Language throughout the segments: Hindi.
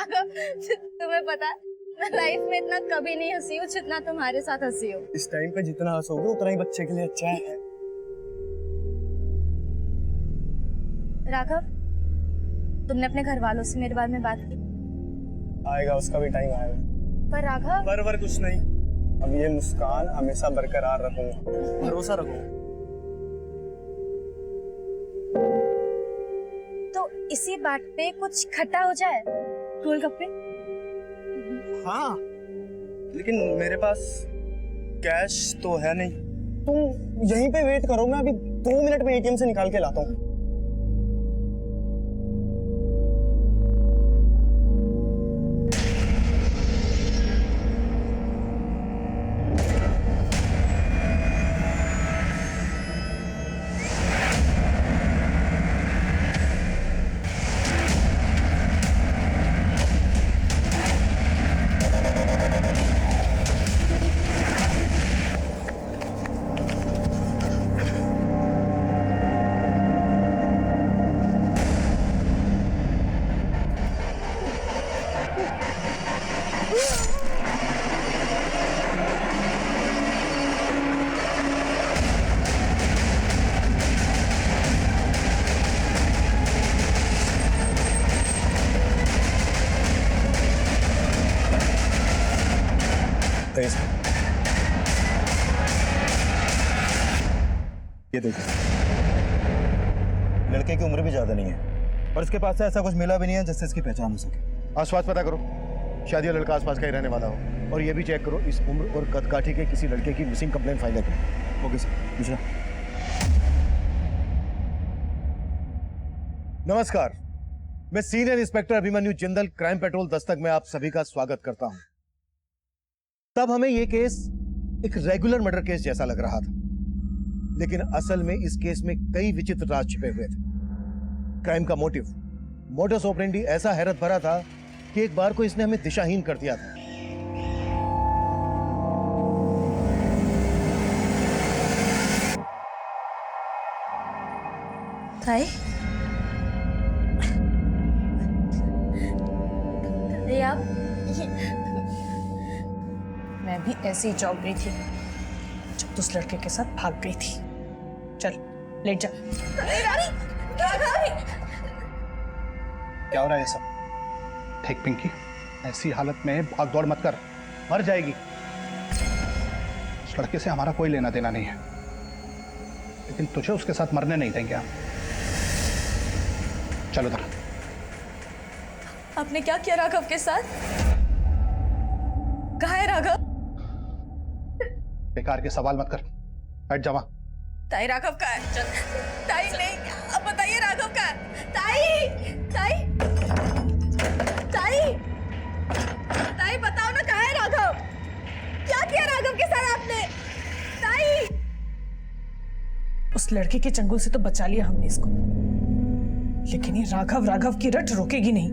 राघव, तुम्हें पता है मैं लाइफ में इतना कभी नहीं हंसी हूँ जितना तुम्हारे साथ हंसी हूँ। इस टाइम पे जितना हंसोगे उतना ही बच्चे के लिए अच्छा है। राघव, तुमने अपने घर वालों से मेरे बारे में बात की? आएगा, उसका भी टाइम आएगा। पर राघव, पर कुछ नहीं, अब ये मुस्कान हमेशा बरकरार रखूंगा, भरोसा रखूंगा। तो इसी बात पे कुछ खट्टा हो जाए, गोलगप्पे। हाँ, लेकिन मेरे पास कैश तो है नहीं। तुम यहीं पे वेट करो, मैं अभी 2 मिनट में एटीएम से निकाल के लाता हूँ। ये देखो, लड़के की उम्र भी ज्यादा नहीं है और इसके पास से ऐसा कुछ मिला भी नहीं है जिससे इसकी पहचान हो सके। आसपास पता करो, शायद ये लड़का आसपास का ही रहने वाला हो। और ये भी चेक करो इस उम्र और कदकाठी के किसी लड़के की मिसिंग कंप्लेंट फाइल करो। Okay sir. दूसरा, नमस्कार, मैं senior inspector Abhimanyu Jindal, crime petrol Dastak में आप सभी का स्वागत करता हूं। तब हमें यह केस एक रेगुलर मर्डर केस जैसा लग रहा था, लेकिन असल में इस केस में कई विचित्र राज छिपे हुए थे। क्राइम का मोटिव ऑपरेंडी ऐसा हैरत भरा था कि एक बार को इसने हमें दिशाहीन कर दिया था। ताई, अरे आप मैं भी ऐसे ही चौंक गई थी जब उस लड़के के साथ भाग गई थी। चल लेट जा। क्या हो रहा है सब? ठीक पिंकी, ऐसी हालत में भाग दौड़ मत कर, मर जाएगी। उस लड़के से हमारा कोई लेना देना नहीं है, लेकिन तुझे उसके साथ मरने नहीं देंगे हम। चलो उधर। आपने क्या किया राघव के साथ? कहाँ है राघव? बेकार के सवाल मत कर, बैठ जा वहां। ताई, राघव का है? चल ताई, नहीं, अब बताइए राघव का है? ताई, ताई, ताई, ताई बताओ ना, कहाँ है राघव? क्या किया राघव के साथ आपने? ताई, उस लड़के के चंगुल से तो बचा लिया हमने इसको, लेकिन ये राघव की रट रोकेगी नहीं।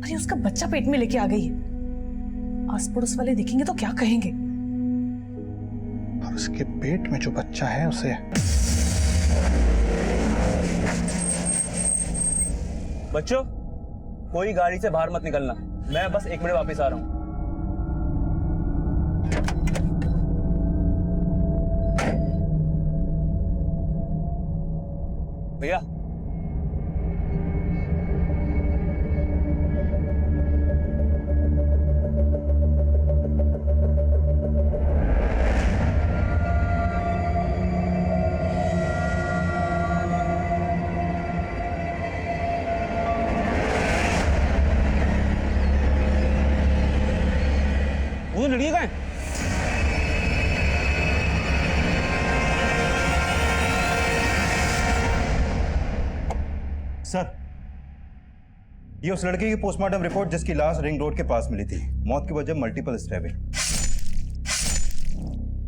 अरे उसका बच्चा पेट में लेके आ गई है, आस पड़ोस वाले देखेंगे तो क्या कहेंगे? और उसके पेट में जो बच्चा है उसे। बच्चों, कोई गाड़ी से बाहर मत निकलना, मैं बस 1 मिनट वापस आ रहा हूँ। भैया, वो लड़की कहाँ है? सर, ये उस लड़के की पोस्टमार्टम रिपोर्ट जिसकी लाश रिंग रोड के पास मिली थी। मौत की वजह मल्टीपल स्टैबिंग।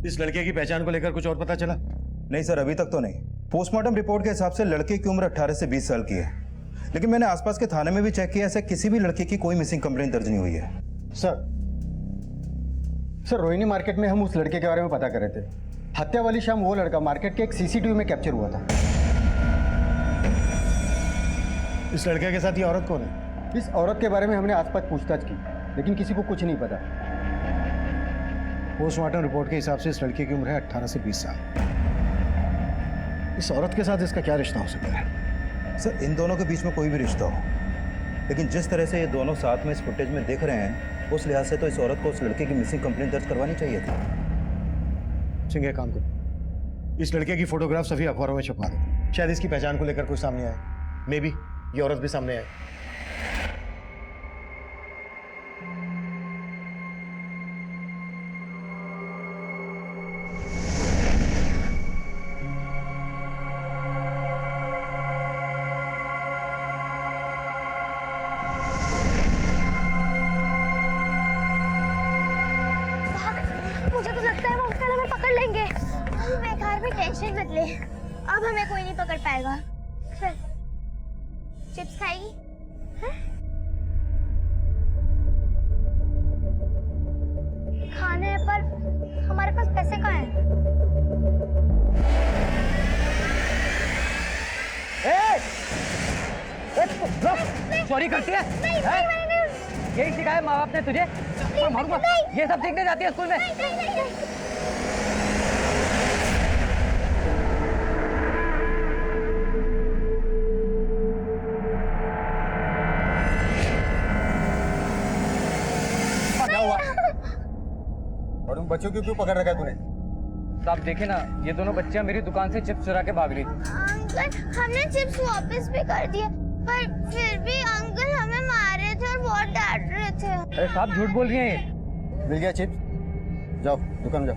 इस लड़के की पहचान को लेकर कुछ और पता चला? नहीं सर, अभी तक तो नहीं। पोस्टमार्टम रिपोर्ट के हिसाब से लड़के की उम्र 18 से 20 साल की है, लेकिन मैंने आसपास के थाने में भी चेक किया, ऐसे किसी भी लड़के की कोई मिसिंग कंप्लेंट दर्ज नहीं हुई है। सर रोहिणी मार्केट में हम उस लड़के के बारे में पता कर रहे थे। हत्या वाली शाम वो लड़का मार्केट के एक सीसीटीवी में कैप्चर हुआ था। इस लड़के के साथ ये औरत कौन है? इस औरत के बारे में हमने आसपास पूछताछ की, लेकिन किसी को कुछ नहीं पता। पोस्टमार्टम रिपोर्ट के हिसाब से इस लड़के की उम्र है 18 से 20 साल। इस औरत के साथ इसका क्या रिश्ता हो सकता है? सर, इन दोनों के बीच में कोई भी रिश्ता हो, लेकिन जिस तरह से ये दोनों साथ में इस फुटेज में दिख रहे हैं, उस लिहाज से तो इस औरत को उस लड़के की मिसिंग कंप्लेंट दर्ज करवानी चाहिए थी। सिंह, एक काम करो, इस लड़के की फोटोग्राफ सभी अखबारों में छपवा दो। शायद इसकी पहचान को लेकर कोई सामने आए। मे बी ये औरत भी सामने आए। मुझे तो लगता है वो अंकल हमें पकड़ लेंगे। बेकार में टेंशन मत ले, अब हमें कोई नहीं पकड़ पाएगा। चल, चिप्स खाएगी? हैं? खाने हैं, पर हमारे पास पैसे कहाँ हैं? चोरी करती है? नहीं, यही सिखाया माँ बाप ने तुझे? मारूंगा। ये सब सीखने जाती है स्कूल में? नहीं। क्या हुआ? और उन बच्चों को क्यों पकड़ रखा है तूने? तो आप देखे ना, ये दोनों बच्चियां मेरी दुकान से चिप्स चुरा के भाग रही थी। अंकल, हमने चिप्स वापस भी कर दिए, पर फिर भी अंकल हमें मार रहे थे और बहुत डांट रहे थे। अरे साहब, झूठ बोल रही हैं ये। मिल गया चिप्स? जाओ दुकान में जाओ।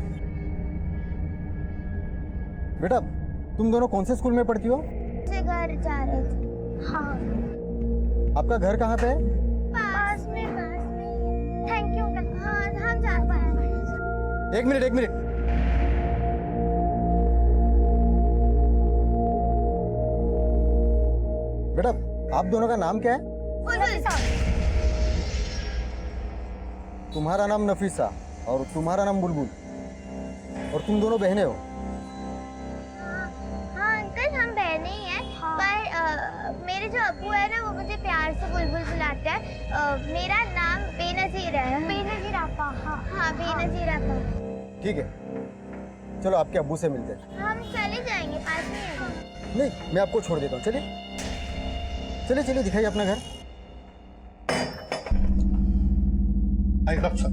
बेटा, तुम दोनों कौन से स्कूल में पढ़ती हो? से घर जा रहे थे। हाँ, आपका घर कहाँ पे है? पास में। Thank you uncle. हाँ, हम जा पाएंगे। एक मिनट। बेटा, आप दोनों का नाम क्या है? तुम्हारा नाम नफीसा और तुम्हारा नाम बुलबुल, और तुम दोनों बहनें हो। हाँ अंकल, हम बहने ही हैं। पर मेरे जो अब्बू है ना, वो मुझे प्यार से बुलबुल बुलाते हैं। मेरा नाम बेनजीर है। बेनजीर आपा? हाँ, बेनजीर आपा। ठीक है, चलो आपके अब्बू से मिलते हैं। हम चले जाएंगे, पास में है। नहीं, मैं आपको छोड़ देता हूँ। चलिए दिखाइए अपना घर। सर,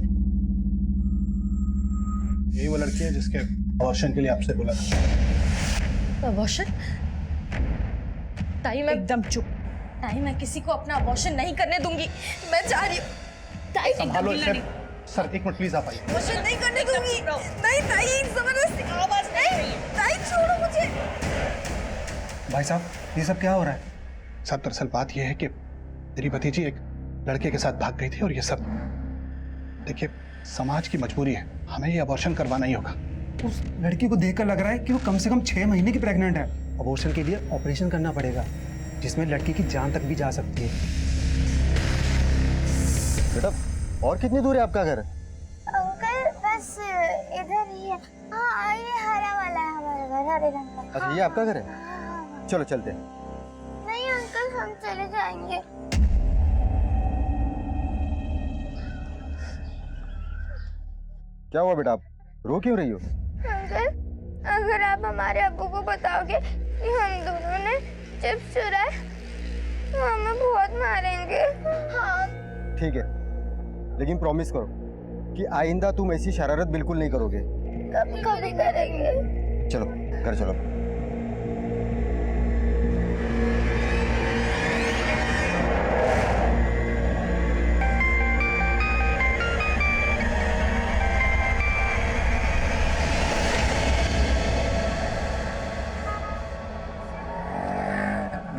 यही वो लड़की है जिसके अबॉर्शन के लिए आपसे बोला था। अबॉर्शन? ताई, मैं एकदम चुप। ताई, मैं किसी को अपना अबॉर्शन नहीं करने दूंगी। मैं जा रही हूँ। ताई, संभालो इसे। सर, एक मिनट प्लीज, आप आइए। अबॉर्शन नहीं करने दूंगी। नहीं ताई, जबरदस्ती आवाज नहीं। ताई, छोड़ो मुझे। भाई साहब, ये सब क्या हो रहा है? सर, दरअसल बात यह है कि मेरी भतीजी एक लड़के के साथ भाग गई थी, और ये सब देखिए, समाज की मजबूरी है, हमें ये अबॉर्शन करवाना ही होगा। उस लड़की को देखकर लग रहा है कि वो कम से कम 6 महीने की प्रेग्नेंट है। अबॉर्शन के लिए ऑपरेशन करना पड़ेगा, जिसमें लड़की की जान तक भी जा सकती है। बेटा, और कितनी दूर है आपका घर? अंकल, बस इधर ही है। हाँ, ये हरा वाला है हमारा घर, हरे रंग का। अच्छा, ये आपका घर है? चलो चलते हैं। नहीं अंकल, हम चले जाएंगे। क्या हुआ बेटा, आप रो क्यों रही हो? अंकल, अगर आप हमारे अब्बू को बताओगे कि हम दोनों ने चिप्स चुराए, तो हमें बहुत मारेंगे। हाँ। ठीक है, लेकिन प्रॉमिस करो कि आइंदा तुम ऐसी शरारत बिल्कुल नहीं करोगे। कभी करेंगे। चलो घर चलो।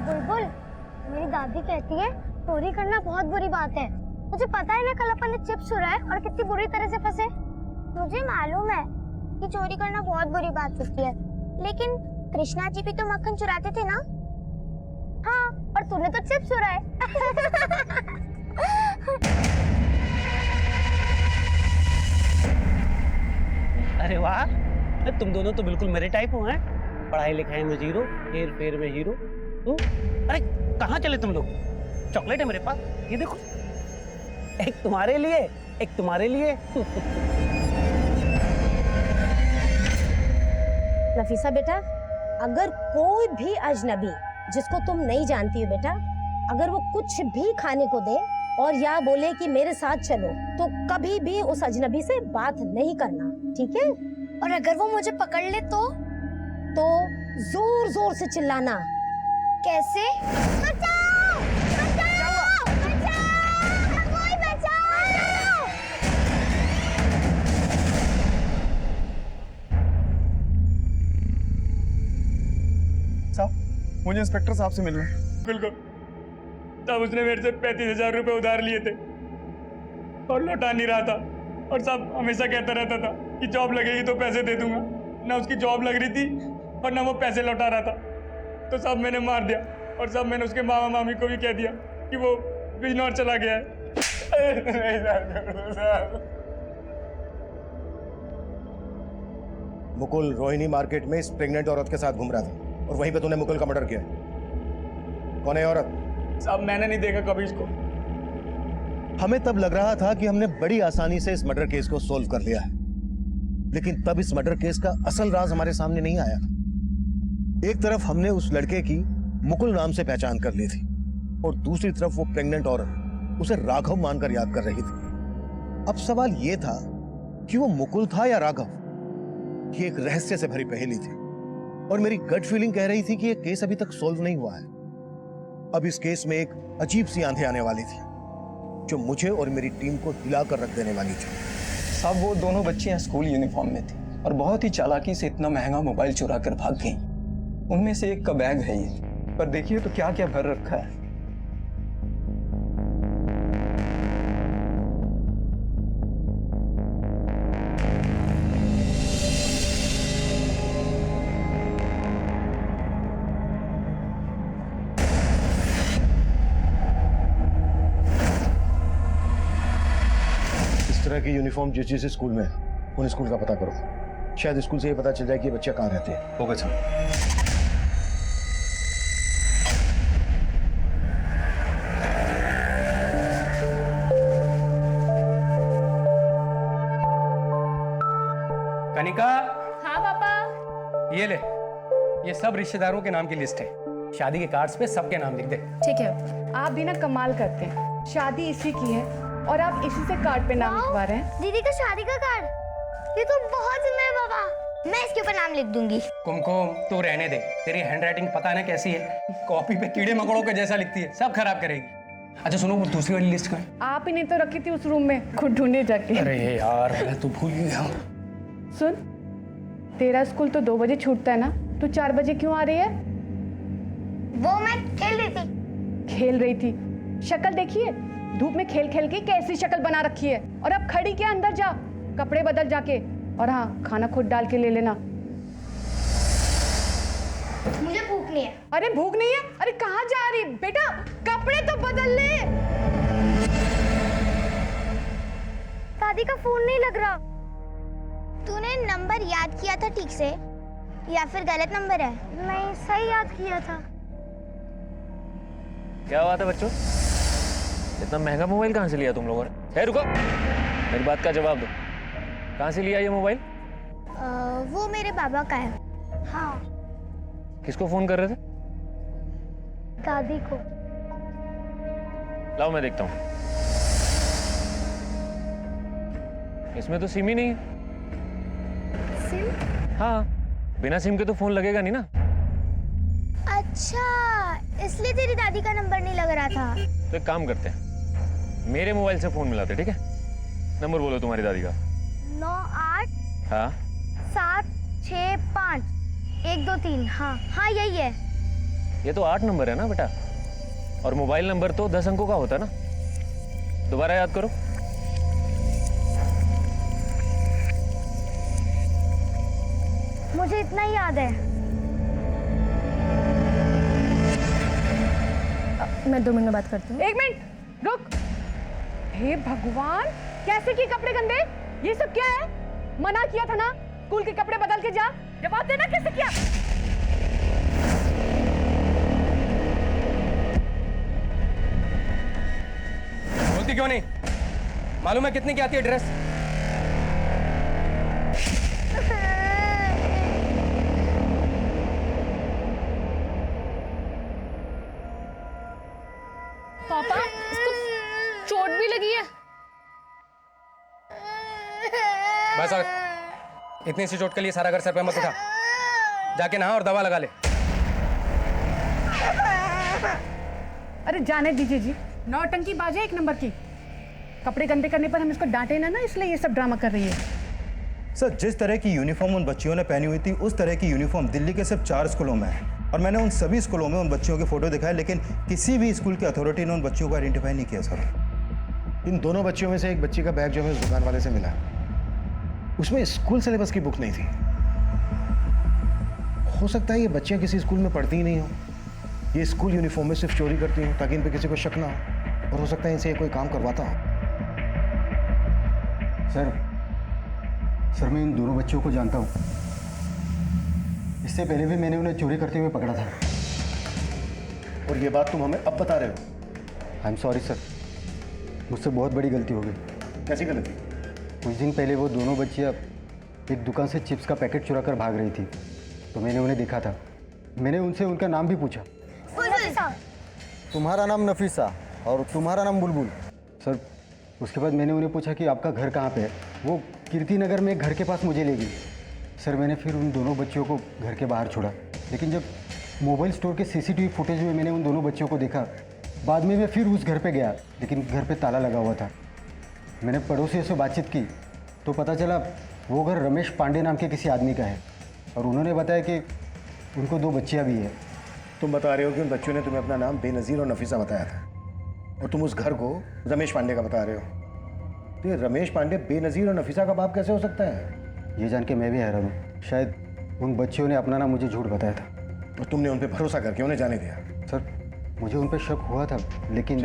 बुलबुल, मेरी दादी कहती है चोरी करना बहुत बुरी बात है। मुझे पता है ना, कल अपन ने चिप्स चुराए और कितनी बुरी तरह से फंसे। मुझे मालूम है कि चोरी करना बहुत बुरी बात होती है, लेकिन कृष्णा जी भी तो मक्खन चुराते थे ना? हाँ, और तूने तो चिप्स चुराए। अरे वाह, तुम दोनों तो बिल्कुल मेरे टाइप हो हैं। पढ़ाई लिखाई में जीरो, हेर फेर में हीरो। अरे कहाँ चले तुम लोग? चॉकलेट है मेरे पास, ये देखो, एक तुम्हारे लिए, एक तुम्हारे लिए। नफीसा बेटा, अगर कोई भी अजनबी जिसको तुम नहीं जानती हो बेटा, अगर वो कुछ भी खाने को दे और या बोले कि मेरे साथ चलो, तो कभी भी उस अजनबी से बात नहीं करना, ठीक है? और अगर वो मुझे पकड़ ले तो जोर जोर से चिल्लाना। कैसे? बचाओ! बचाओ! बचाओ! कोई बचाओ! साहब, मुझे इंस्पेक्टर साहब से मिलना है। बिल्कुल। तब उसने मेरे से 35,000 रुपए उधार लिए थे और लौटा नहीं रहा था, और साहब हमेशा कहता रहता था कि जॉब लगेगी तो पैसे दे दूंगा। ना उसकी जॉब लग रही थी और ना वो पैसे लौटा रहा था, तो साहब मैंने मार दिया, और साहब मैंने उसके मामा मामी को भी कह दिया कि वो बिजनौर चला गया है। मुकुल रोहिणी मार्केट में इस प्रेग्नेंट औरत के साथ घूम रहा था और वहीं पे तूने मुकुल का मर्डर किया। कौन है औरत? साहब मैंने नहीं देखा कभी इसको। हमें तब लग रहा था कि हमने बड़ी आसानी से इस मर्डर केस को सोल्व कर लिया है, लेकिन तब इस मर्डर केस का असल राज हमारे सामने नहीं आया था। एक तरफ हमने उस लड़के की मुकुल नाम से पहचान कर ली थी और दूसरी तरफ वो प्रेग्नेंट औरत उसे राघव मानकर याद कर रही थी। अब सवाल यह था कि वो मुकुल था या राघव। ये एक रहस्य से भरी पहेली थी और मेरी गट फीलिंग कह रही थी कि ये केस अभी तक सोल्व नहीं हुआ है। अब इस केस में एक अजीब सी आंधी आने वाली थी जो मुझे और मेरी टीम को हिलाकर रख देने वाली थी। साहब, वो दोनों बच्चियां स्कूल यूनिफॉर्म में थी और बहुत ही चालाकी से इतना महंगा मोबाइल चुरा कर भाग गई। उनमें से एक का बैग है ये, पर देखिए तो क्या क्या भर रखा है। इस तरह की यूनिफॉर्म जिस जिस स्कूल में है उन स्कूल का पता करो। शायद स्कूल से ये पता चल जाए कि बच्चे कहाँ रहते हैं। होगा सर। कनिका। हाँ पापा। ये ले, ये सब रिश्तेदारों के नाम की लिस्ट है। शादी के कार्ड्स पे सबके नाम लिख दे। ठीक है। आप भी ना कमाल करते हैं, शादी इसी की है और आप इसी से कार्ड पे नाम लिखवा रहे हैं। दीदी का शादी का कार्ड, ये तो बहुत सुंदर है बाबा। मैं इसके ऊपर नाम लिख दूंगी। कुमकुम तू रहने दे, तेरी हैंडराइटिंग पता है ना कैसी है, कॉपी पे कीड़े मकोड़ों के जैसा लिखती है, सब खराब करेगी। अच्छा सुनो, वो दूसरी वाली लिस्ट का है। आप ही ने तो रखी थी उस रूम में, खुद ढूंढे जाके। अरे यार मैं तो भूल गया। सुन, तेरा स्कूल तो 2 बजे छूटता है ना, तू 4 बजे क्यों आ रही है? वो मैं खेल रही थी। खेल रही थी? शक्ल देखिए, धूप में खेल खेल के कैसी शक्ल बना रखी है। और अब खड़ी के अंदर जा, कपड़े बदल जाके, और हाँ खाना खुद डाल के ले लेना। मुझे भूख नहीं है। अरे भूख नहीं है? अरे कहाँ जा रही बेटा, कपड़े तो बदल ले। दादी का फोन नहीं लग रहा। तूने नंबर याद किया था ठीक से या फिर गलत नंबर है? नहीं, सही याद किया था। क्या बात है बच्चों, इतना महंगा मोबाइल कहाँ से लिया तुम लोगों ने? रुको, मेरी बात का जवाब दो, कहाँ से लिया ये मोबाइल? वो मेरे बाबा का है। हाँ। किसको फोन कर रहे थे? दादी को। लाओ मैं देखता हूँ। इसमें तो सिम ही नहीं है। सिम? हाँ, बिना सिम के तो फोन लगेगा नहीं ना। अच्छा, इसलिए तेरी दादी का नंबर नहीं लग रहा था। तो एक काम करते हैं, मेरे मोबाइल से फोन मिलाते, ठीक है? नंबर बोलो तुम्हारी दादी का। 98 हाँ 765 123। हाँ हाँ यही है। ये तो 8 नंबर है ना बेटा, और मोबाइल नंबर तो 10 अंकों का होता है ना। दोबारा याद करो। मुझे इतना ही याद है। मैं 2 मिनट में बात करती हूँ। 1 मिनट रुक। हे भगवान, कैसे किए कपड़े गंदे? ये सब क्या है? मना किया था ना, स्कूल के कपड़े बदल के जा। जवाब देना, कैसे किया? बोलती क्यों नहीं? मालूम है कितने की आती है ड्रेस? पापा इसको चोट भी लगी है। बस और इतनी सी चोट के लिए सारा घर सर पे मत उठा। जाके नहा और दवा लगा ले। अरे जाने दीजिए जी, नौटंकी बाजे एक नंबर की। कपड़े गंदे करने पर हम इसको डांटे ना इसलिए ये सब ड्रामा कर रही है। सर, जिस तरह की यूनिफॉर्म उन बच्चियों ने पहनी हुई थी उस तरह की यूनिफॉर्म दिल्ली के सिर्फ 4 स्कूलों में है और मैंने उन सभी स्कूलों में उन बच्चियों के फोटो दिखाए, लेकिन किसी भी स्कूल की अथॉरिटी ने उन बच्चियों को आइडेंटिफाई नहीं किया सर। इन दोनों बच्चियों में से एक बच्ची का बैग जो हमें उस दुकान वाले से मिला, उसमें स्कूल सिलेबस की बुक नहीं थी। हो सकता है ये बच्चियां किसी स्कूल में पढ़ती ही नहीं हो, ये स्कूल यूनिफॉर्म में सिर्फ चोरी करती हो ताकि इन पे किसी को शक ना हो, और हो सकता है इनसे कोई काम करवाता हो। सर मैं इन दोनों बच्चों को जानता हूँ। इससे पहले भी मैंने उन्हें चोरी करते हुए पकड़ा था। और ये बात तुम हमें अब बता रहे हो? आई एम सॉरी सर, मुझसे बहुत बड़ी गलती हो गई। कैसी गलती? कुछ दिन पहले वो दोनों बच्चियाँ एक दुकान से चिप्स का पैकेट चुरा कर भाग रही थी, तो मैंने उन्हें देखा था। मैंने उनसे उनका नाम भी पूछा। तुम्हारा नाम नफीसा और तुम्हारा नाम बुलबुल। सर उसके बाद मैंने उन्हें पूछा कि आपका घर कहाँ पे है। वो कीर्ति नगर में एक घर के पास मुझे ले गई। सर मैंने फिर उन दोनों बच्चियों को घर के बाहर छोड़ा, लेकिन जब मोबाइल स्टोर के सीसीटीवी फुटेज में मैंने उन दोनों बच्चियों को देखा, बाद में मैं फिर उस घर पे गया, लेकिन घर पे ताला लगा हुआ था। मैंने पड़ोसियों से बातचीत की तो पता चला वो घर रमेश पांडे नाम के किसी आदमी का है, और उन्होंने बताया कि उनको 2 बच्चियाँ भी है। तुम बता रहे हो कि उन बच्चों ने तुम्हें अपना नाम बेनज़ीर और नफीसा बताया था, और तुम उस घर को रमेश पांडे का बता रहे हो। तो ये रमेश पांडे बेनज़ीर और नफीसा का बाप कैसे हो सकता है? ये जान के मैं भी हैरान हूँ। शायद उन बच्चियों ने अपना नाम मुझे झूठ बताया था, और तुमने उन पर भरोसा करके उन्हें जाने दिया। सर मुझे उन पर शक हुआ था, लेकिन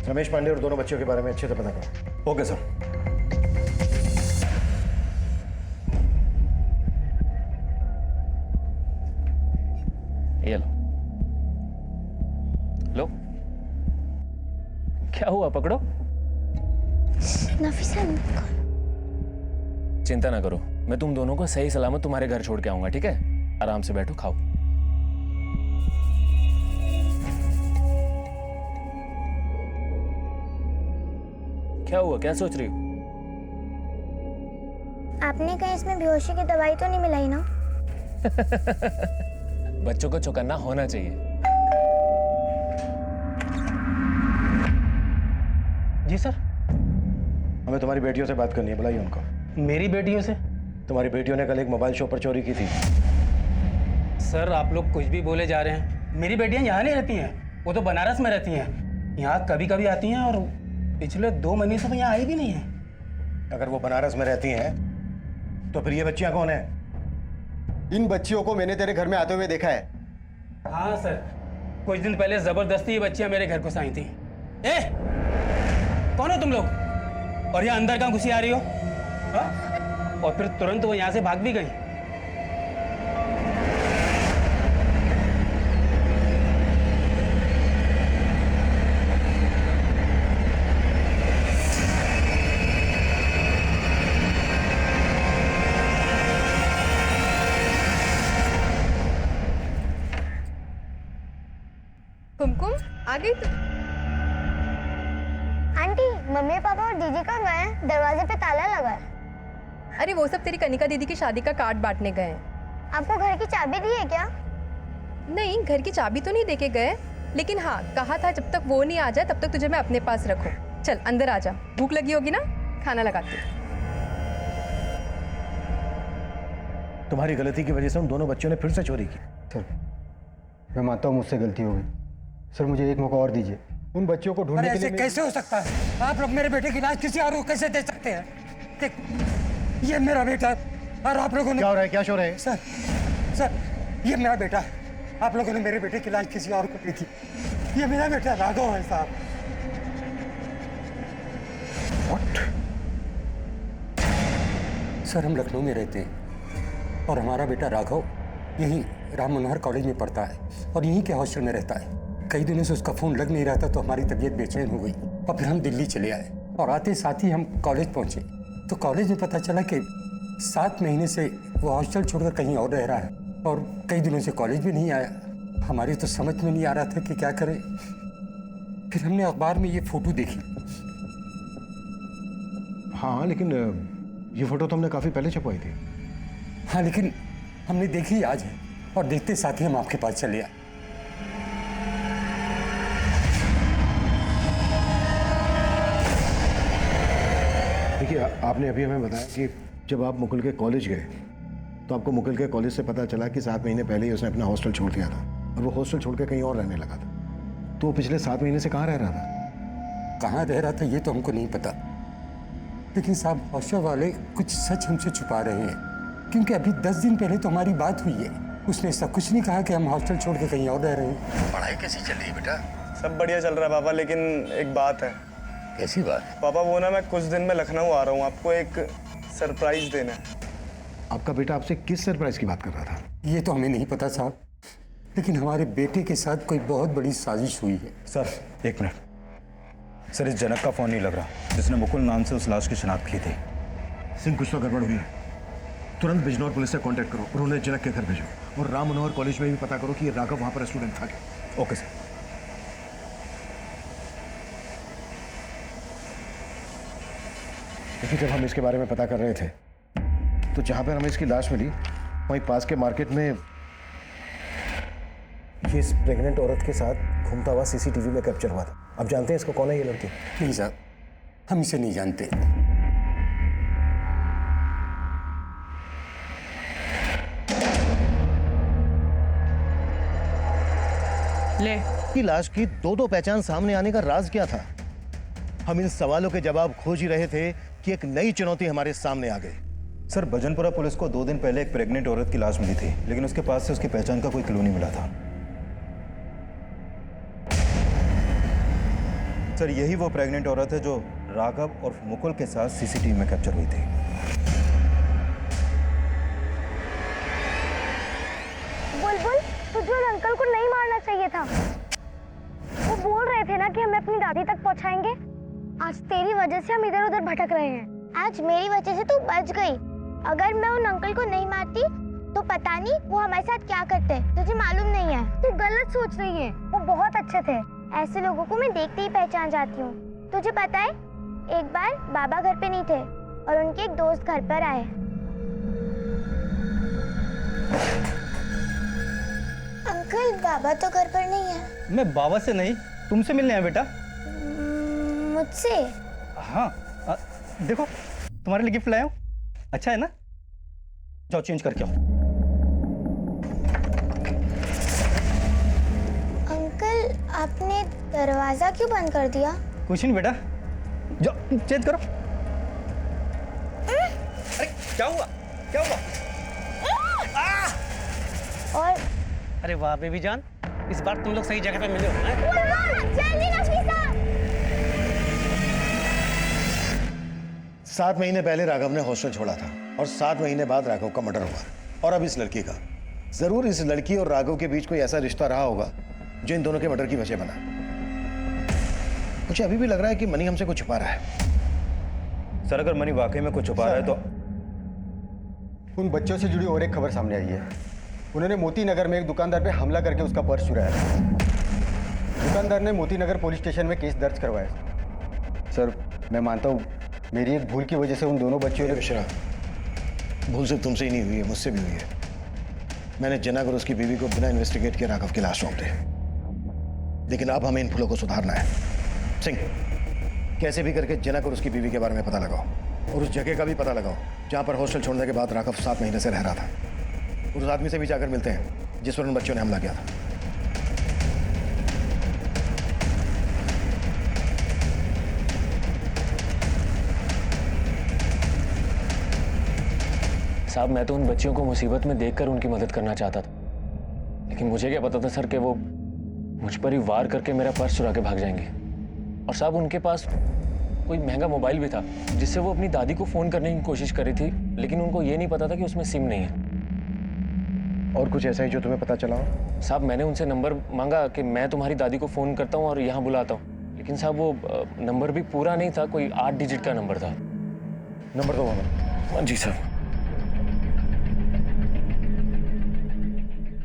रमेश पांडे और दोनों बच्चों के बारे में अच्छे से पता करो। Okay sir. ये लो लो, क्या हुआ? पकड़ो। नफीसा चिंता ना करो, मैं तुम दोनों को सही सलामत तुम्हारे घर छोड़ के आऊंगा, ठीक है? आराम से बैठो, खाओ। क्या हुआ? क्या सोच रही हो? आपने कहीं इसमें बेहोशी की दवाई तो नहीं मिलाई ना? बच्चों को चौकन्ना होना चाहिए। जी सर। हमें तुम्हारी बेटियों से बात करनी है, बुलाइए उनको। मेरी बेटियों से? तुम्हारी बेटियों ने कल एक मोबाइल शॉप पर चोरी की थी। सर आप लोग कुछ भी बोले जा रहे हैं। मेरी बेटियां यहाँ नहीं रहती हैं, वो तो बनारस में रहती हैं। यहाँ कभी कभी आती हैं और पिछले 2 महीने से तो यहाँ आई भी नहीं है। अगर वो बनारस में रहती हैं तो फिर ये बच्चियां कौन है? इन बच्चियों को मैंने तेरे घर में आते हुए देखा है। हाँ सर, कुछ दिन पहले जबरदस्ती ये बच्चियां मेरे घर को आई थी। ए, कौन हो तुम लोग? और यहाँ अंदर कहाँ घुसी आ रही हो? हा? और फिर तुरंत वो यहाँ से भाग भी गई। कुमकुम आ गई तू? आंटी, मम्मी पापा और दीदी कहाँ गए हैं? दरवाजे पे ताला लगा है। अरे वो सब तेरी कनिका दीदी की शादी का कार्ड बांटने गए हैं। आपको घर की चाबी दी है क्या? नहीं, घर की चाबी तो नहीं देके गए, लेकिन हाँ कहा था जब तक वो नहीं आ जाए तब तक तुझे मैं अपने पास रखूं। चल अंदर आ जा, भूख लगी होगी ना, खाना लगाती हूँ। तुम्हारी गलती की वजह से उन दोनों बच्चों ने फिर से चोरी की। सर मैं मानता हूँ मुझसे गलती हो गई। सर मुझे एक मौका और दीजिए। उन बच्चों को ढूंढने के लिए कैसे हो सकता है? आप लोग मेरे बेटे की लाश किसी और को कैसे दे सकते हैं? देख, ये मेरा बेटा है और आप लोगों ने... क्या हो रहा है? क्या शोर है? सर ये मेरा बेटा है। आप लोगों ने मेरे बेटे की लाश किसी और को दी थी। ये मेरा बेटा राघव है साहब। What? सर हम लखनऊ में रहते हैं और हमारा बेटा राघव यहीं राम मनोहर कॉलेज में पढ़ता है और यहीं के हॉस्टल में रहता है। कई दिनों से उसका फोन लग नहीं रहा था तो हमारी तबीयत बेचैन हो गई और फिर हम दिल्ली चले आए और आते साथ ही हम कॉलेज पहुंचे तो कॉलेज में पता चला कि 7 महीने से वो हॉस्टल छोड़कर कहीं और रह रहा है और कई दिनों से कॉलेज भी नहीं आया। हमारी तो समझ में नहीं आ रहा था कि क्या करें। फिर हमने अखबार में ये फोटो देखी। हाँ, लेकिन ये फोटो तो हमने काफी पहले छपवाई थी। हाँ, लेकिन हमने देखी आज है और देखते साथ ही हम आपके पास चले आए। देखिए, आपने अभी हमें बताया कि जब आप मुकुल के कॉलेज गए तो आपको मुकुल के कॉलेज से पता चला कि 7 महीने पहले ही उसने अपना हॉस्टल छोड़ दिया था और वो हॉस्टल छोड़ के कहीं और रहने लगा था। तो वो पिछले 7 महीने से कहाँ रह रहा था? कहाँ रह रहा था ये तो हमको नहीं पता, लेकिन साहब हॉस्टल वाले कुछ सच हमसे छुपा रहे हैं क्योंकि अभी 10 दिन पहले तो हमारी बात हुई है। उसने ऐसा कुछ नहीं कहा कि हम हॉस्टल छोड़ के कहीं और रह रहे हैं। पढ़ाई कैसी चल रही है बेटा? सब बढ़िया चल रहा है पापा, लेकिन एक बात है। कैसी बात? पापा वो ना, मैं कुछ दिन में लखनऊ आ रहा हूँ, आपको एक सरप्राइज देना है। आपका बेटा आपसे किस सरप्राइज की बात कर रहा था? ये तो हमें नहीं पता साहब, लेकिन हमारे बेटे के साथ कोई बहुत बड़ी साजिश हुई है। Sir 1 minute. सर, इस जनक का फोन नहीं लग रहा जिसने मुकुल नाम से उस लाश की शिनाख्त की थी। सिंह, कुछ तो गड़बड़ हुई है। तुरंत बिजनौर पुलिस से कांटेक्ट करो और उन्हें जनक के घर भेजो और राम मनोहर कॉलेज में भी पता करो कि ये राघव वहां पर स्टूडेंट था क्या। Okay sir. देखिए, जब हम इसके बारे में पता कर रहे थे तो जहां पर हमें इसकी लाश मिली वहीं पास के मार्केट में ये इस प्रेग्नेंट औरत के साथ घूमता हुआ सीसीटीवी में कैप्चर हुआ था। अब जानते हैं इसको कौन है ये लड़की? नहीं साहब, हम इसे नहीं जानते। ले की लाश की 2 पहचान सामने आने का राज क्या था? हम इन सवालों के जवाब खोज ही रहे थे कि एक नई चुनौती हमारे सामने आ गई। सर, भजनपुरा पुलिस को 2 दिन पहले एक प्रेग्नेंट औरत की लाश मिली थी, लेकिन उसके पास से उसकी पहचान का कोई क्लू नहीं मिला था। सर, यही वो प्रेग्नेंट औरत है जो राघव और मुकुल के साथ सीसीटीवी में कैप्चर हुई थी। बुलबुल, तुझे उन अंकल को नहीं मारना चाहिए था। वो बोल रहे थे ना कि हमें अपनी दादी तक पहुंचाएंगे। आज तेरी वजह से हम इधर उधर भटक रहे हैं। आज मेरी वजह से तू बच गई। अगर मैं उन अंकल को नहीं मारती तो पता नहीं वो हमारे साथ क्या करते। तुझे मालूम नहीं है। तू गलत सोच रही है। वो बहुत अच्छे थे। ऐसे लोगों को मैं देखते ही पहचान जाती हूँ। तुझे पता है, एक बार बाबा घर पे नहीं थे और उनके एक दोस्त घर पर आए। अंकल, बाबा तो घर पर नहीं है। मैं बाबा से नहीं, तुमसे मिलने आया बेटा। मुझसे? हाँ, देखो तुम्हारे लिए गिफ्ट लाया हूँ। अच्छा है ना? जाओ चेंज करके आओ। अंकल, आपने दरवाजा क्यों बंद कर दिया? कुछ नहीं बेटा, जाओ चेंज करो। अरे क्या हुआ? क्या हुआ? और अरे वाह बेबी जान, इस बार तुम लोग सही जगह पे मिले हो। जल्दी नफीसा। 7 महीने पहले राघव ने हॉस्टल छोड़ा था और 7 महीने बाद राघव का मर्डर हुआ। और अब इस लड़की का। जरूर इस लड़की और राघव के बीच कोई ऐसा रिश्ता रहा होगा जो इन दोनों के मर्डर की वजह बना। मुझे अभी भी लग रहा है कि मनी हमसे कुछ छुपा रहा है। सर, अगर मनी वाकई में कुछ छुपा रहा है तो उन बच्चों से जुड़ी और एक खबर सामने आई है। उन्होंने मोती नगर में एक दुकानदार पे हमला करके उसका पर्स चुराया। दुकानदार ने मोती नगर पुलिस स्टेशन में केस दर्ज करवाया। सर, मैं मानता हूँ मेरी एक भूल की वजह से उन दोनों बच्चों ने। मिश्रा, भूल सिर्फ तुमसे ही नहीं हुई है, मुझसे भी हुई है। मैंने जनक और उसकी बीवी को बिना इन्वेस्टिगेट किए राघव की लाश सौंप दी। लेकिन अब हमें इन भूलों को सुधारना है। सिंह, कैसे भी करके जनक और उसकी बीवी के बारे में पता लगाओ और उस जगह का भी पता लगाओ जहां पर हॉस्टल छोड़ने के बाद राघव 7 महीने से रह रहा था। उस आदमी से भी जाकर मिलते हैं जिस पर उन बच्चों ने हमला किया था। साहब, मैं तो उन बच्चियों को मुसीबत में देखकर उनकी मदद करना चाहता था, लेकिन मुझे क्या पता था सर कि वो मुझ पर ही वार करके मेरा पर्स चुरा के भाग जाएंगे। और साहब, उनके पास कोई महंगा मोबाइल भी था जिससे वो अपनी दादी को फोन करने की कोशिश कर रही थी, लेकिन उनको ये नहीं पता था कि उसमें सिम नहीं है। और कुछ ऐसा ही जो तुम्हें पता चला हो? साहब मैंने उनसे नंबर मांगा कि मैं तुम्हारी दादी को फ़ोन करता हूँ और यहाँ बुलाता हूँ, लेकिन साहब वो नंबर भी पूरा नहीं था, कोई 8 डिजिट का नंबर था। नंबर दो हमें। जी साहब।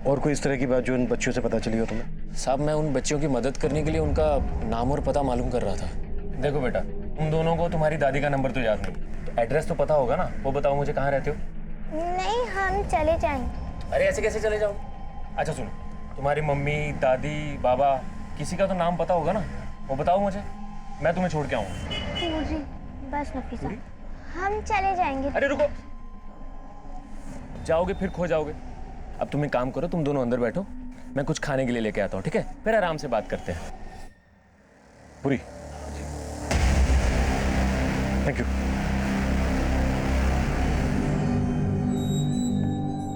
और कोई इस तरह की बात जो इन बच्चियों से पता चली हो तुम्हें? साहब मैं उन बच्चियों की मदद करने के लिए उनका नाम और पता मालूम कर रहा था। देखो बेटा, उन दोनों को तुम्हारी दादी का नंबर तो याद नहीं, तो एड्रेस तो पता होगा ना? वो बताओ मुझे, कहाँ रहते हो? नहीं, हम चले जाएंगे। अरे ऐसे कैसे चले जाओ? अच्छा सुनो, तुम्हारी मम्मी, दादी, बाबा, किसी का तो नाम पता होगा ना? वो बताओ मुझे, मैं तुम्हें छोड़ के आऊँ। जी बस नफीसा, हम चले जाएंगे। अरे रुको, जाओगे फिर खो जाओगे। अब तुम एक काम करो, तुम दोनों अंदर बैठो, मैं कुछ खाने के लिए लेके आता हूँ, ठीक है? फिर आराम से बात करते हैं। पूरी, थैंक यू।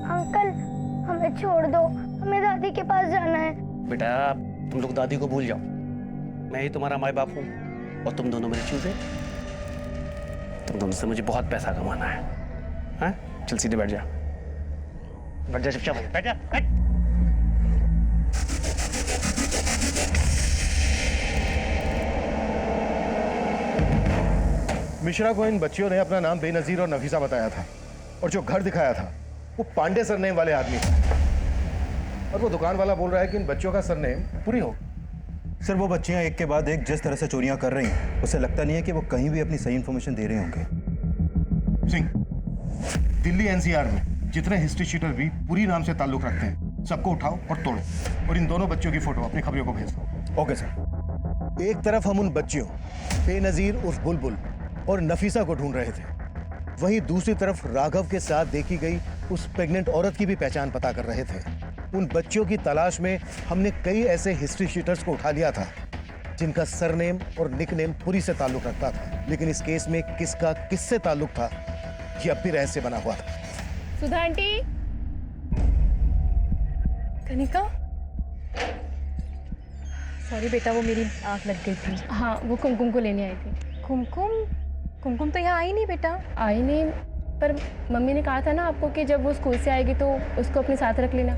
अंकल हमें छोड़ दो, हमें दादी के पास जाना है। बेटा तुम लोग दादी को भूल जाओ, मैं ही तुम्हारा माँ बाप हूँ और तुम दोनों मेरे चूजे। तुम दोनों से मुझे बहुत पैसा कमाना है। हाँ चल सीधे बैठ जा, बैठ जा, चुपचाप बैठ जा, बैठ। मिश्रा को इन बच्चियों ने अपना नाम बेनजीर और नफीसा बताया था, और जो घर दिखाया था वो पांडे सरनेम वाले आदमी था, और वो दुकान वाला बोल रहा है कि इन बच्चों का सरनेम पूरी हो। सर वो बच्चियां एक के बाद एक जिस तरह से चोरियां कर रही हैं, उससे लगता नहीं है कि वो कहीं भी अपनी सही इन्फॉर्मेशन दे रहे होंगे। सिंह, दिल्ली एनसीआर में जितने हिस्ट्री शीटर भी पूरी नाम से ताल्लुक रखते हैं, सबको उठाओ और तोड़ो, और इन दोनों बच्चों की फोटो अपनी खबरों को भेज दो। Okay sir. एक तरफ हम उन बच्चियों बेनजीर उर्फ बुलबुल और नफीसा को ढूंढ रहे थे, वहीं दूसरी तरफ राघव के साथ देखी गई उस प्रेग्नेंट औरत की भी पहचान पता कर रहे थे। उन बच्चियों की तलाश में हमने कई ऐसे हिस्ट्री शीटर्स को उठा लिया था जिनका सरनेम और निकनेम पुरी से ताल्लुक रखता था, लेकिन इस केस में किसका किससे ताल्लुक था ये अब भी रहस्य बना हुआ था। सुधा आंटी, कनिका, सॉरी बेटा, वो मेरी आँख लग गई थी। हाँ, वो कुमकुम को लेने आई थी। कुमकुम तो यहाँ आई नहीं बेटा। आई नहीं, पर मम्मी ने कहा था ना आपको कि जब वो स्कूल से आएगी तो उसको अपने साथ रख लेना।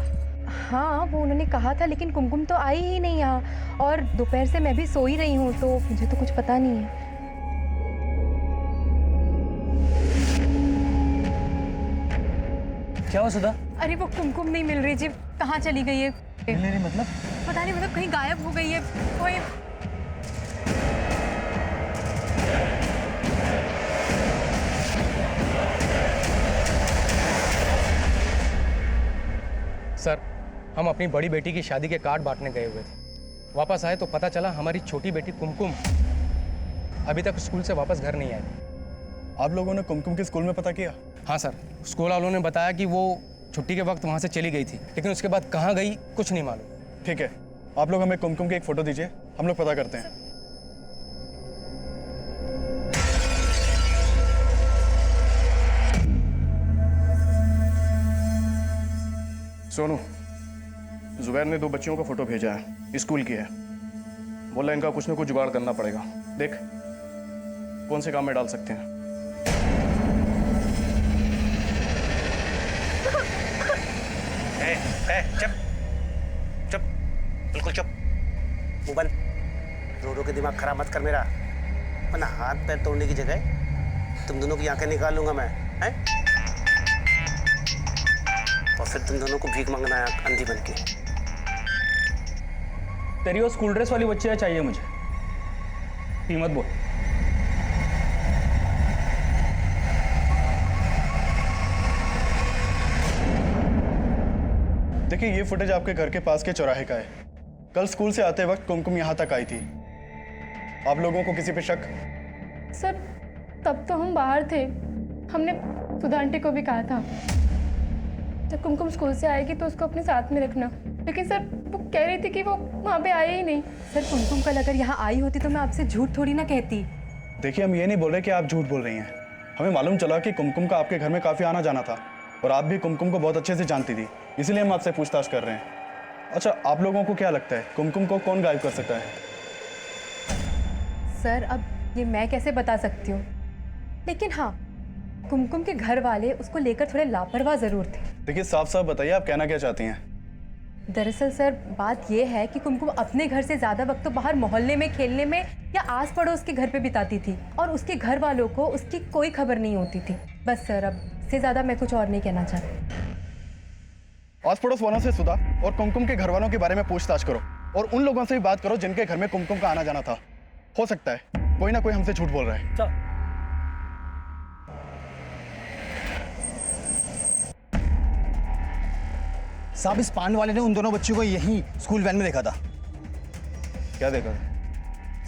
हाँ, वो उन्होंने कहा था, लेकिन कुमकुम तो आई ही नहीं यहाँ, और दोपहर से मैं भी सो ही रही हूँ, तो मुझे तो कुछ पता नहीं है। क्या हुआ सुधा? अरे वो कुमकुम नहीं मिल रही जी, कहाँ चली गई है? मिल नहीं मतलब? पता नहीं, मतलब कहीं गायब हो गई है कोई। सर, हम अपनी बड़ी बेटी की शादी के कार्ड बांटने गए हुए थे। वापस आए तो पता चला हमारी छोटी बेटी कुमकुम अभी तक स्कूल से वापस घर नहीं आई। आप लोगों ने कुमकुम के स्कूल में पता किया? हाँ सर, स्कूल वालों ने बताया कि वो छुट्टी के वक्त वहाँ से चली गई थी, लेकिन उसके बाद कहाँ गई कुछ नहीं मालूम। ठीक है, आप लोग हमें कुमकुम की एक फ़ोटो दीजिए, हम लोग पता करते हैं। सोनू, जुबैर ने 2 बच्चियों का फोटो भेजा है, स्कूल की है। बोला इनका कुछ ना कुछ जुगाड़ करना पड़ेगा, देख कौन से काम में डाल सकते हैं। चुप चुप, बिल्कुल चुप, मुंह बंद। रो रो के दिमाग खराब मत कर मेरा, वरना हाथ पैर तोड़ने की जगह तुम दोनों की आंखें निकाल लूंगा मैं, हैं? और फिर तुम दोनों को भीख मांगना है अंधी बन के। तेरी वो स्कूल ड्रेस वाली बच्चियाँ चाहिए मुझे, कीमत बोल। देखिए ये फुटेज आपके घर के पास के चौराहे का है। कल स्कूल से आते वक्त कुमकुम यहाँ तक आई थी। आप लोगों को किसी पे शक? सर तब तो हम बाहर थे, हमने सुधा आंटी को भी कहा था जब कुमकुम स्कूल से आएगी तो उसको अपने साथ में रखना, लेकिन सर वो कह रही थी कि वो वहाँ पे आई ही नहीं। सर कुमकुम कल अगर यहाँ आई होती तो मैं आपसे झूठ थोड़ी ना कहती। देखिए हम ये नहीं बोल रहे कि आप झूठ बोल रही हैं, हमें मालूम चला कि कुमकुम का आपके घर में काफ़ी आना जाना था और आप भी कुमकुम को बहुत अच्छे से जानती थी, इसलिए हम आपसे पूछताछ कर रहे हैं। अच्छा आप लोगों को क्या लगता है कुमकुम को कौन गायब कर सकता है? सर अब ये मैं कैसे बता सकती हूँ, लेकिन हाँ कुमकुम के घर वाले उसको लेकर थोड़े लापरवाह ज़रूर थे। देखिए साफ साफ बताइए आप कहना क्या चाहती हैं। दरअसल सर बात यह है कि कुमकुम अपने घर से ज़्यादा वक्त तो बाहर मोहल्ले में खेलने में या आस पड़ोस के घर पे बिताती थी और उसके घर वालों को उसकी कोई खबर नहीं होती थी। बस सर, अब से ज़्यादा मैं कुछ और नहीं कहना चाहती। आस पड़ोस वालों से सुधा और कुमकुम के घर वालों के बारे में पूछताछ करो और उन लोगों से भी बात करो जिनके घर में कुमकुम का आना जाना था। हो सकता है कोई ना कोई हमसे झूठ बोल रहा है। चल। साहब, इस पान वाले ने उन दोनों बच्चों को यहीं स्कूल वैन में देखा था। क्या देखा?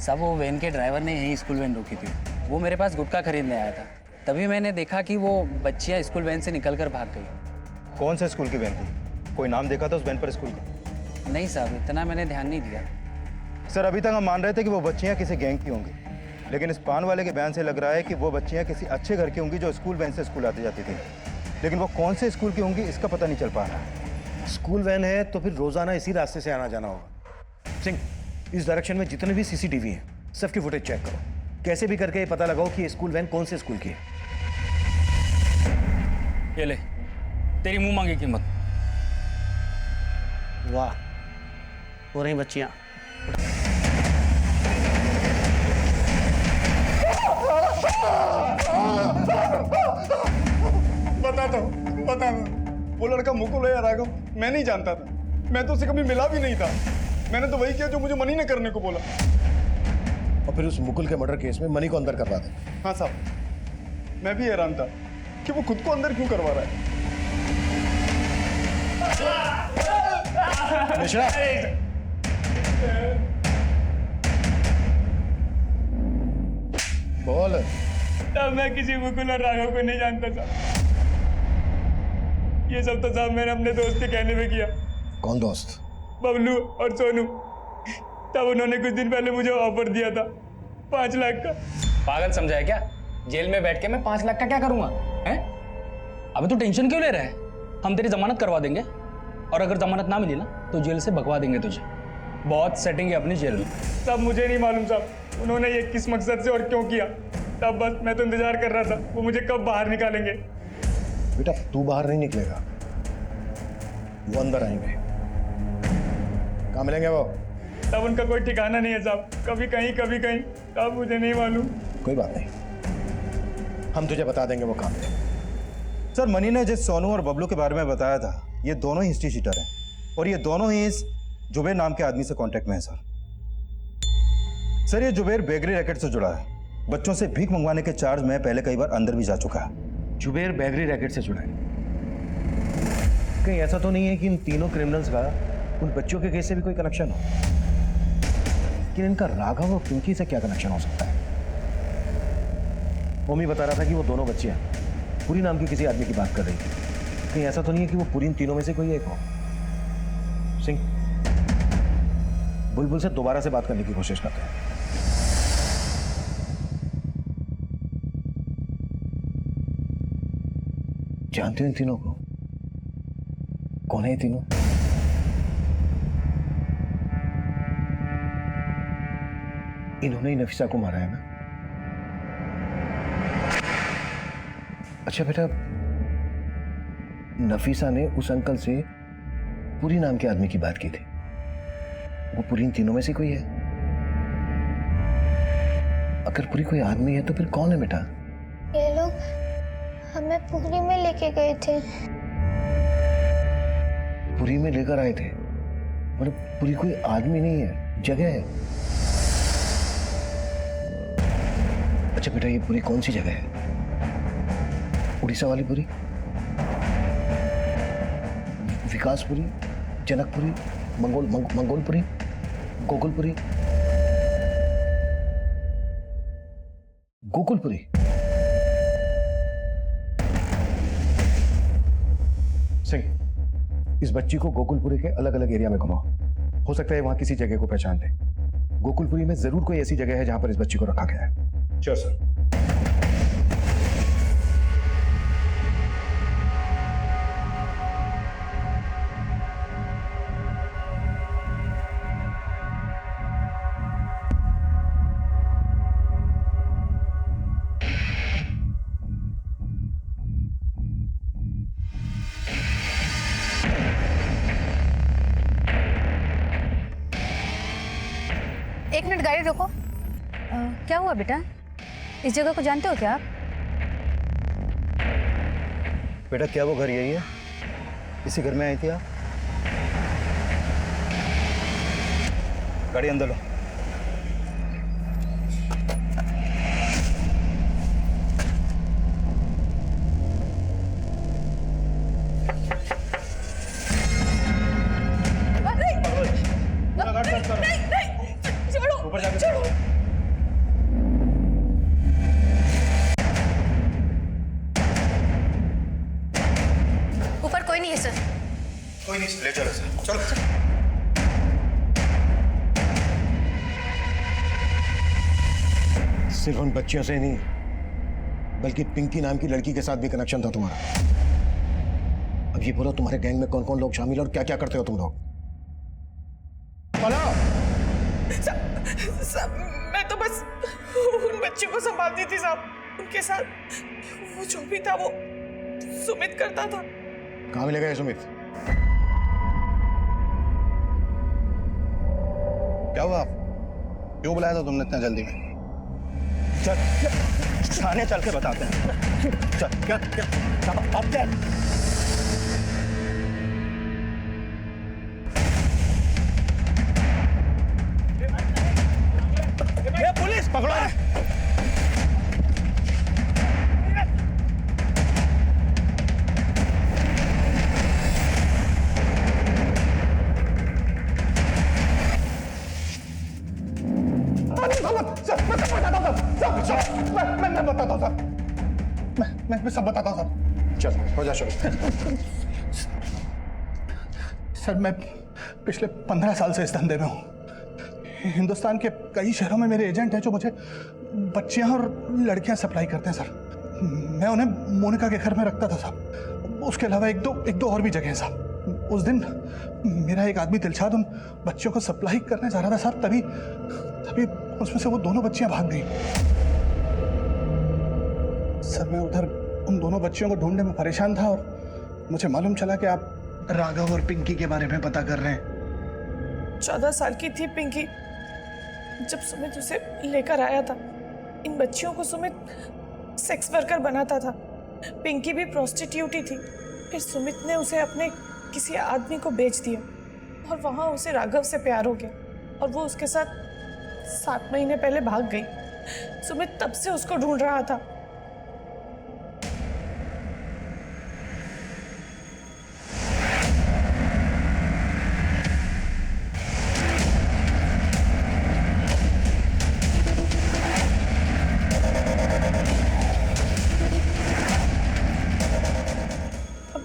सब वो वैन के ड्राइवर ने यहीं स्कूल वैन रोकी थी। वो मेरे पास गुटखा खरीदने आया था, तभी मैंने देखा कि वो बच्चियां स्कूल वैन से निकलकर भाग गई। कौन सा स्कूल की वैन थी? कोई नाम देखा था उस वैन पर स्कूल का? नहीं साहब, इतना मैंने ध्यान नहीं दिया। सर, अभी तक हम मान रहे थे कि वो बच्चियां किसी गैंग की होंगी, लेकिन इस पान वाले के बयान से लग रहा है कि वो बच्चियां किसी अच्छे घर की होंगी जो स्कूल वैन से स्कूल आती जाती थी। लेकिन वो कौन से स्कूल की होंगी इसका पता नहीं चल पा रहा है। स्कूल वैन है तो फिर रोजाना इसी रास्ते से आना जाना होगा। सिंह, इस डायरेक्शन में जितने भी सीसीटीवी हैं सबकी फुटेज चेक करो। कैसे भी करके ये पता लगाओ कि ये स्कूल वैन कौन से स्कूल की है। ये ले, तेरी मुंह मांगी कीमत। वाह, हो रही बच्चियां। बताता हूँ। वो लड़का मुकुल है या राघव मैं नहीं जानता था। मैं तो उसे कभी मिला भी नहीं था। मैंने तो वही किया जो मुझे मनी ने करने को बोला। और फिर उस मुकुल के मर्डर केस में मनी को अंदर करवा दे। हाँ साहब, मैं भी हैरान था कि वो खुद को अंदर क्यों करवा रहा है। मिश्रा, बोल। तब मैं किसी मुकुल और राघव को नहीं जानता था। ये सब तो साहब मैंने अपने दोस्त के कहने में किया। कौन दोस्त? बबलू और सोनू। तब उन्होंने कुछ दिन पहले मुझे ऑफर दिया था 5 लाख का। पागल समझा है क्या? जेल में बैठ के मैं 5 लाख का क्या करूंगा? हैं? अबे तू टेंशन क्यों ले रहा है? हम तेरी जमानत करवा देंगे और अगर जमानत ना मिली ना तो जेल से भगवा देंगे तुझे। बहुत सेटिंग है अपनी जेल में। तब मुझे नहीं मालूम साहब उन्होंने ये किस मकसद से और क्यों किया। तब बस मैं तो इंतजार कर रहा था वो मुझे कब बाहर निकालेंगे। बेटा, तू बाहर नहीं निकलेगा, वो अंदर आएंगे। कहाँ मिलेंगे वो? तब उनका कोई ठिकाना नहीं है साहब। कभी कहीं तब मुझे नहीं मालूम। कोई बात नहीं, हम तुझे बता देंगे वो कहाँ मिलेंगे। सर, मनी ने जिस सोनू और बबलू के बारे में बताया था ये दोनों ही हिस्ट्री शीटर हैं और ये दोनों ही इस जुबेर नाम के आदमी से कांटेक्ट में है। सर, ये जुबेर बेगरी रैकेट से जुड़ा है। बच्चों से भीख मंगवाने के चार्ज में पहले कई बार अंदर भी जा चुका है। जुबेर बेगरी रैकेट से जुड़ा है? कहीं ऐसा तो नहीं है कि इन तीनों क्रिमिनल्स का उन बच्चों के केस से भी कोई कनेक्शन हो? लेकिन इनका राघव और पिंकी से क्या कनेक्शन हो सकता है? मम्मी बता रहा था कि वो दोनों बच्चियां पुरी नाम की किसी आदमी की बात कर रही थी। कहीं ऐसा तो नहीं है कि वो पुरी इन तीनों में से कोई एक हो? सिंह, बुलबुल से दोबारा से बात करने की कोशिश करते हैं। जानते हो इन तीनों को? कौन है ये तीनों? इन्होंने ही नफीसा को मारा है ना? अच्छा बेटा, नफीसा ने उस अंकल से पुरी नाम के आदमी की बात की थी। वो पुरी इन तीनों में से कोई है? अगर पुरी कोई आदमी है तो फिर कौन है बेटा? ये लोग हमें पुरी में लेके गए थे। पुरी में लेकर आए थे? मतलब पुरी कोई आदमी नहीं है, जगह है। अच्छा बेटा, ये पुरी कौन सी जगह है? उड़ीसा वाली पुरी? विकासपुरी, जनकपुरी, मंगोलपुरी, गोकुलपुरी? गोकुलपुरी? सिंह, इस बच्ची को गोकुलपुरी के अलग अलग एरिया में घुमाओ। हो सकता है वहां किसी जगह को पहचान दे। गोकुलपुरी में जरूर कोई ऐसी जगह है जहां पर इस बच्ची को रखा गया है। Sure sir. साइड रुको। क्या हुआ बेटा? इस जगह को जानते हो क्या आप? बेटा क्या वो घर यही है? इसी घर में आई थी आप? गाड़ी अंदर लो। ऊपर जाके छोड़ो। ऊपर कोई नहीं है सर। कोई नहीं, ले चलो सर, चलो। सिर्फ उन बच्चियों से नहीं, बल्कि पिंकी नाम की लड़की के साथ भी कनेक्शन था तुम्हारा। अब ये बोलो, तुम्हारे गैंग में कौन कौन लोग शामिल और क्या क्या करते हो तुम लोग? साहब, मैं तो बस उन बच्चों को संभालती थी साहब। उनके साथ वो जो भी था वो सुमित करता था। कहाँ मिलेगा ये सुमित? क्या हुआ? क्यों बुलाया था तुमने इतना जल्दी में? चल थाने चल के बताते हैं। चल क्या क्या अब क्या? पुलिस पकड़ो। मैं बताता हूँ सर, मैं सब बताता हूँ सर। चल हो जा शुरू। सर मैं पिछले 15 साल से इस धंधे में हूँ। हिंदुस्तान के कई शहरों में मेरे एजेंट हैं जो मुझे बच्चियां और लड़कियां सप्लाई करते हैं सर। मैं उन्हें मोनिका के घर में रखता था साहब। उसके अलावा एक दो और भी जगह हैं साहब। उस दिन मेरा एक आदमी दिलशाद उन बच्चियों को सप्लाई करने जा रहा था साहब, तभी उसमें से वो दोनों बच्चियां भाग गई। सर मैं उधर उन दोनों बच्चियों को ढूंढने में परेशान था और मुझे मालूम चला कि आप राघव और पिंकी के बारे में पता कर रहे हैं। 14 साल की थी पिंकी जब सुमित उसे लेकर आया था। इन बच्चियों को सुमित सेक्स वर्कर बनाता था। पिंकी भी प्रोस्टिट्यूट ही थी। फिर सुमित ने उसे अपने किसी आदमी को बेच दिया और वहां उसे राघव से प्यार हो गया और वो उसके साथ 7 महीने पहले भाग गई। सुमित तब से उसको ढूंढ रहा था।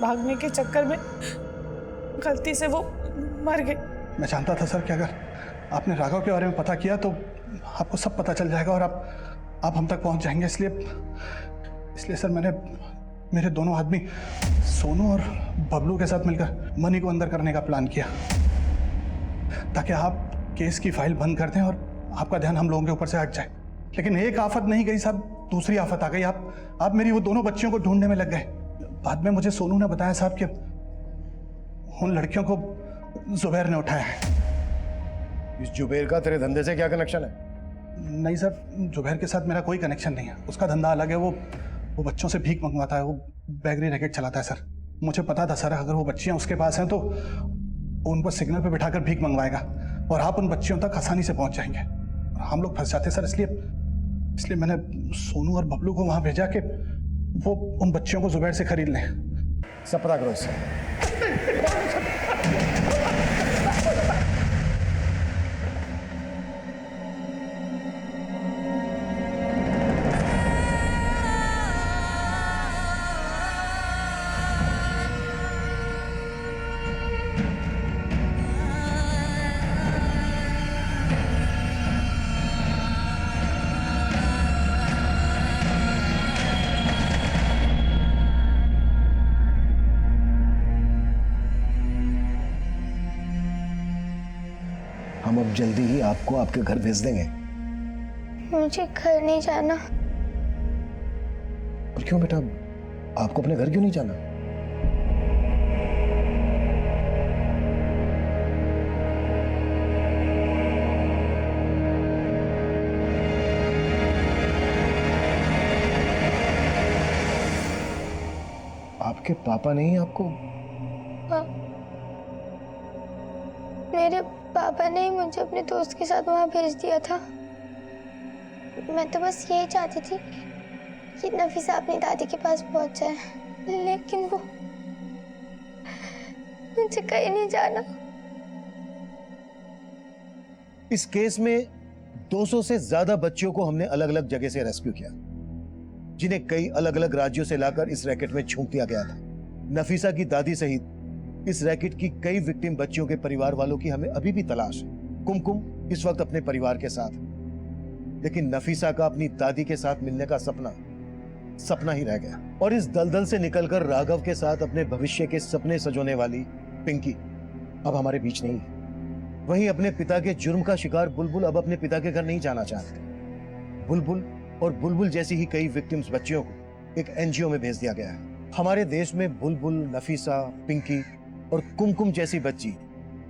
भागने के चक्कर में गलती से वो मर गई। मैं जानता था सर कि अगर आपने राघव के बारे में पता किया तो आपको सब पता चल जाएगा और आप हम तक पहुंच जाएंगे। इसलिए सर मैंने मेरे दोनों आदमी सोनू और बबलू के साथ मिलकर मनी को अंदर करने का प्लान किया ताकि आप केस की फाइल बंद कर दें और आपका ध्यान हम लोगों के ऊपर से हट जाए। लेकिन एक आफत नहीं गई साहब, दूसरी आफत आ गई। आप मेरी वो दोनों बच्चियों को ढूंढने में लग गए। बाद में मुझे सोनू ने बताया साहब कि उन लड़कियों को जुबैर ने उठाया है। इस जुबैर का तेरे धंधे से क्या कनेक्शन है? नहीं सर, जुबैर के साथ मेरा कोई कनेक्शन नहीं है। उसका धंधा अलग है। वो बच्चों से भीख मंगवाता है। वो बैगरी रैकेट चलाता है सर। मुझे पता था सर अगर वो बच्चियां उसके पास हैं तो वो उनको सिग्नल पे बिठाकर भीख मंगवाएगा और आप उन बच्चियों तक आसानी से पहुंच जाएंगे और हम लोग फंस जाते सर। इसलिए मैंने सोनू और बबलू को वहां भेजा कि वो उन बच्चियों को जुबैर से खरीद लें। सब पता करो इससे। हम अब जल्दी ही आपको आपके घर भेज देंगे। मुझे घर नहीं जाना। पर क्यों बेटा, आपको अपने घर क्यों नहीं जाना? आपके पापा ने ही आपको? हाँ, मेरे पापा ने ही मुझे अपने दोस्त के साथ वहां भेज दिया था। मैं तो बस यही चाहती थी कि नफीसा अपनी दादी के पास पहुंच जाए, लेकिन वो मुझे कहीं नहीं जाना। इस केस में 200 से ज्यादा बच्चियों को हमने अलग अलग जगह से रेस्क्यू किया, जिन्हें कई अलग अलग राज्यों से लाकर इस रैकेट में झोंक दिया गया था। नफीसा की दादी सहित इस रैकेट की कई विक्टिम बच्चियों के परिवार वालों की हमें अभी भी तलाश है। कुमकुम इस वक्त अपने परिवार के साथ है, लेकिन नफीसा का अपनी दादी के साथ मिलने का सपना ही रह गया। और इस दलदल से निकलकर राघव के साथ अपने भविष्य के सपने सजोने वाली पिंकी अब हमारे बीच नहीं है। वहीं अपने पिता के जुर्म का शिकार बुलबुल अब अपने पिता के घर नहीं जाना चाहते। बुलबुल और बुलबुल जैसी ही कई विक्टिम्स बच्चियों को एक एनजीओ में भेज दिया गया है। हमारे देश में बुलबुल, नफीसा, पिंकी और कुमकुम जैसी बच्ची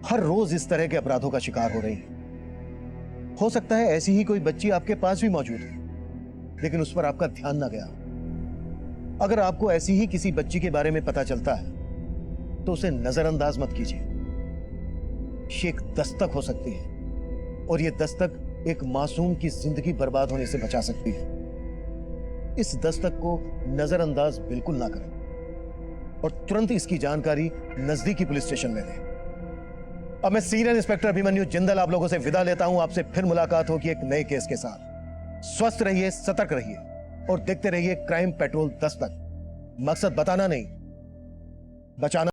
हर रोज इस तरह के अपराधों का शिकार हो रही है। हो सकता है ऐसी ही कोई बच्ची आपके पास भी मौजूद है, लेकिन उस पर आपका ध्यान ना गया। अगर आपको ऐसी ही किसी बच्ची के बारे में पता चलता है तो उसे नजरअंदाज मत कीजिए। ये एक दस्तक हो सकती है और ये दस्तक एक मासूम की जिंदगी बर्बाद होने से बचा सकती है। इस दस्तक को नजरअंदाज बिल्कुल ना करें और तुरंत इसकी जानकारी नजदीकी पुलिस स्टेशन में दें। अब मैं सीनियर इंस्पेक्टर अभिमन्यु जिंदल आप लोगों से विदा लेता हूं। आपसे फिर मुलाकात होगी एक नए केस के साथ। स्वस्थ रहिए, सतर्क रहिए और देखते रहिए क्राइम पेट्रोल दस्तक। मकसद बताना नहीं, बचाना।